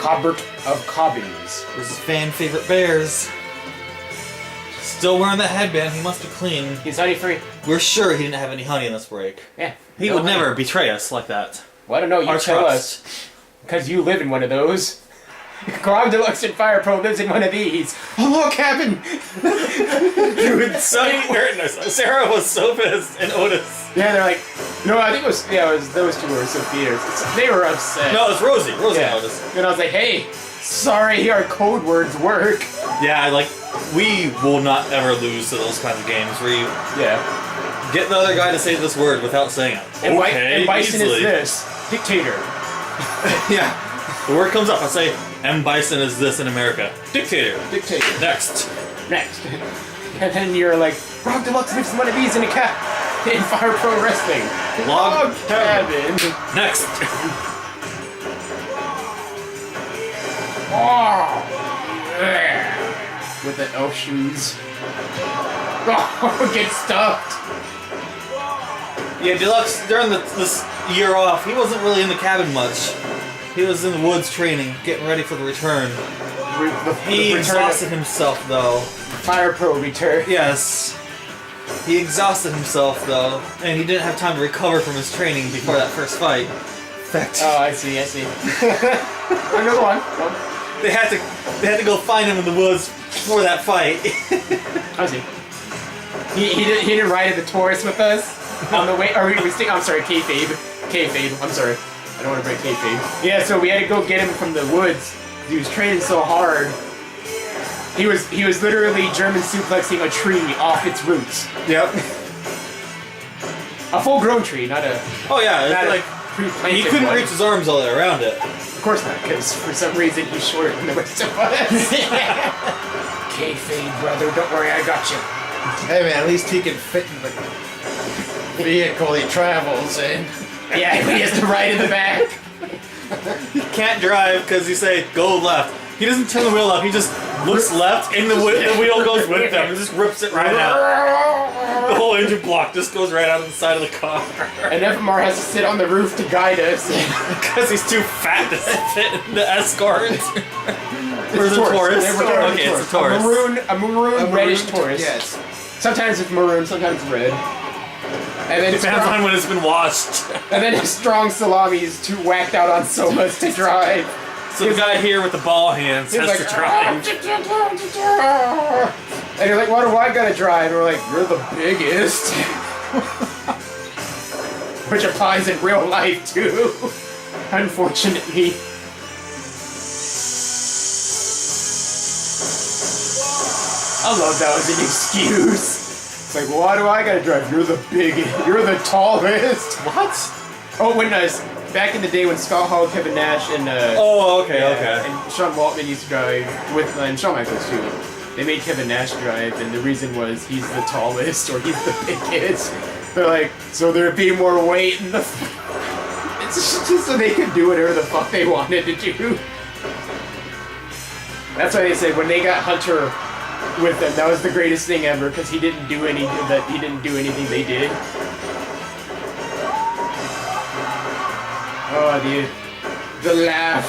Cobbert of Cobbins. This is fan favorite bears. Still wearing that headband, he must be clean. He's honey free. We're sure he didn't have any honey in this break. Yeah. He would never betray us like that. Well, I don't know, you tell us. Because you live in one of those. Grog Deluxe and Fire Pro lives in one of these. A log cabin! Dude, Sarah was so pissed, and Otis. Yeah, they're like, no, I think it was those two were Sophia's. They were upset. No, it's Rosie. Rosie and Otis. And I was like, hey, sorry, our code words work. Yeah, like, we will not ever lose to those kinds of games where you get the other guy to say this word without saying it. And, and Bison is this. Dictator. Yeah. The word comes up, I say, M. Bison is this in America. Dictator. Dictator. Next. Next. And then you're like, Grog Deluxe lives in one of these in Fire Pro Wrestling. Log cabin. Next. Oh, yeah. With the elf shoes. Oh, get stuffed. Yeah, Deluxe, during this year off, he wasn't really in the cabin much. He was in the woods training, getting ready for the return. He exhausted himself, though. Fire Pro return. Yes. He exhausted himself, though, and he didn't have time to recover from his training before that first fight. Oh, I see. Another one. They had to go find him in the woods for that fight. I see. He didn't ride in the Taurus with us on the way. Or I'm sorry, kayfabe. I'm sorry. I don't want to break kayfabe. Yeah, so we had to go get him from the woods. He was training so hard. He was literally German suplexing a tree off its roots. Yep. A full-grown tree, not a. Oh yeah, not like pre-planted he couldn't one. reach his arms all the way around it. Of course not, because for some reason he's shorter than the rest of us. Kayfabe, brother, don't worry, I got you. Hey man, at least he can fit in the vehicle he travels in. Yeah, he has to ride in the back. He can't drive because you say go left. He doesn't turn the wheel up. He just looks left, and the wheel goes with them. It just rips it right out. The whole engine block just goes right out of the side of the car. And FMR has to sit on the roof to guide us. Because he's too fat to fit in the Escort. Or the Taurus. Okay, it's a Taurus. A maroon reddish Taurus. Yes. Sometimes it's maroon, sometimes it's red. And then Depends on when it's been washed. And then strong salami is too whacked out on somas to drive. So the guy here with the ball hands has to drive. And you're like, why do I gotta drive? And we're like, you're the biggest. Which applies in real life too. Unfortunately. I love that as an excuse. It's like, why do I gotta drive? You're the biggest. You're the tallest. What? Oh, when back in the day when Scott Hall, Kevin Nash, and okay. and Sean Waltman used to drive and Shawn Michaels too. They made Kevin Nash drive, and the reason was he's the tallest or he's the biggest. They're like, so there'd be more weight in the. It's just so they could do whatever the fuck they wanted to do. That's why they said when they got Hunter with them, that was the greatest thing ever because he didn't do anything they did. Oh, dude. The laugh.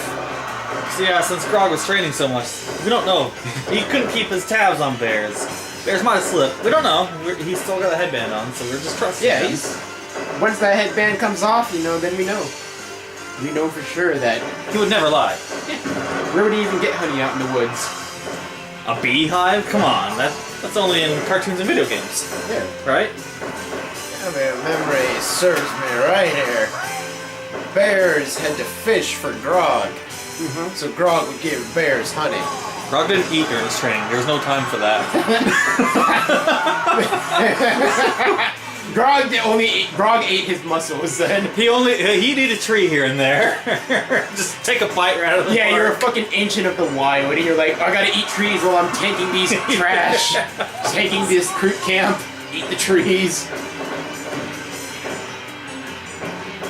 So yeah, since Grog was training so much, we don't know. He couldn't keep his tabs on Bears. Bears might have slipped. We don't know. He's still got a headband on, so we're just trusting him. Once that headband comes off, then we know. We know for sure that... He would never lie. Yeah. Where would he even get honey out in the woods? A beehive? Come on. That's only in cartoons and video games. Yeah. Right? I mean, memory serves me right here. Bears had to fish for Grog. So Grog would give bears honey. Grog didn't eat during his training. There was no time for that. Grog ate his muscles then. He'd eat a tree here and there. Just take a bite right out of the Yeah, park. you're a fucking ancient of the wild, and you're like, I gotta eat trees while I'm tanking these trash. Taking this creep camp, eat the trees.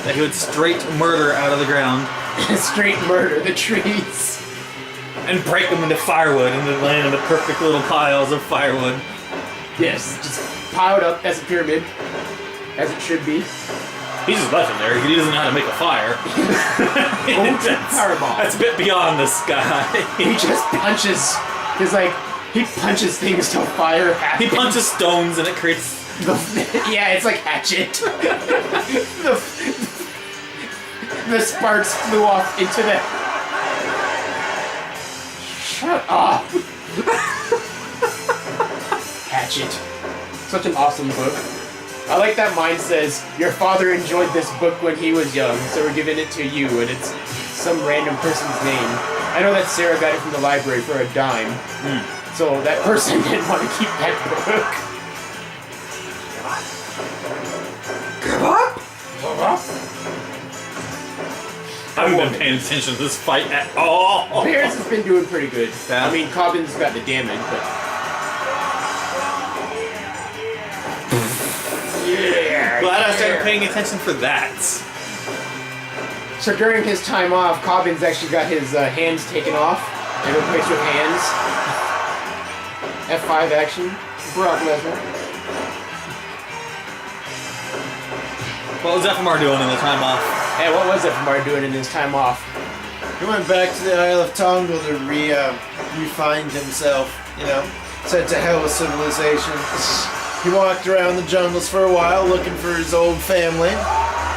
That he would straight murder out of the ground. Straight murder the trees. And break them into firewood and then land into perfect little piles of firewood. Yes, just piled up as a pyramid. As it should be. He just left it there. He doesn't know how to make a fire. Fireball. That's a bit beyond this guy. He just punches. He's like, he punches things till fire happens. He punches stones and it creates. Yeah, it's like Hatchet. The sparks flew off into the. Shut up. Hatchet. Such an awesome book. I like that mine says, your father enjoyed this book when he was young, so we're giving it to you, and it's some random person's name. I know that Sarah got it from the library for a dime, so that person didn't want to keep that book. Give up! Give up! I haven't been paying attention to this fight at all. Bears has been doing pretty good. Yeah. I mean, Cobbins got the damage, but... Yeah! Glad I started paying attention for that. So during his time off, Cobbins actually got his hands taken off and replaced with hands. F5 action. Brock Lesnar. What was FMR doing in the time off? Hey, what was FMR doing in his time off? He went back to the Isle of Tonga to refine himself, you know. Sent to hell with civilization. He walked around the jungles for a while looking for his old family.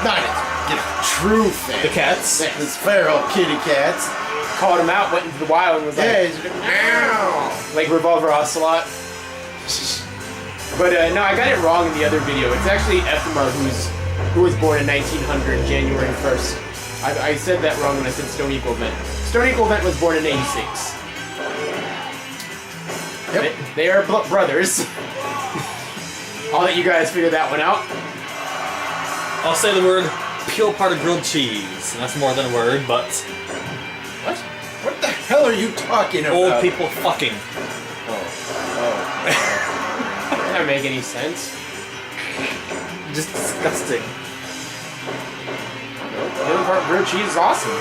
Not his true family. The cats? His feral kitty cats. Called him out, went into the wild, and was like, Yeah, he's like, meow. like Revolver Ocelot. But no, I got it wrong in the other video. It's actually Ephemer who was born in 1900, January 1st. I said that wrong when I said Stone Equal Vent. Stone Equal Vent was born in 86. Yep. They are brothers. I'll let you guys figure that one out. I'll say the word peel part of grilled cheese. And that's more than a word, but What? What the hell are you talking about? old people fucking. That doesn't make any sense. Just disgusting. The other part of grilled cheese is awesome.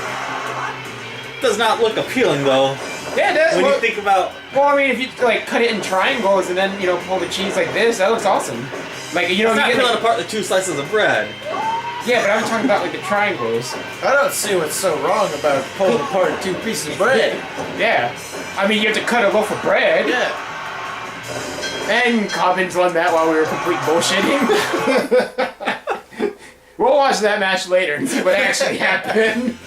Does not look appealing though. Yeah, it does. When Well, you think about well, I mean, if you like cut it in triangles and then pull the cheese like this, that looks awesome. Like you not get peeling like, apart the two slices of bread. yeah, but I'm talking about like the triangles. I don't see what's so wrong about pulling apart two pieces of bread. Yeah, I mean you have to cut a loaf of bread. Yeah. And Cobbins won that while we were complete bullshitting. We'll watch that match later and see what actually happened.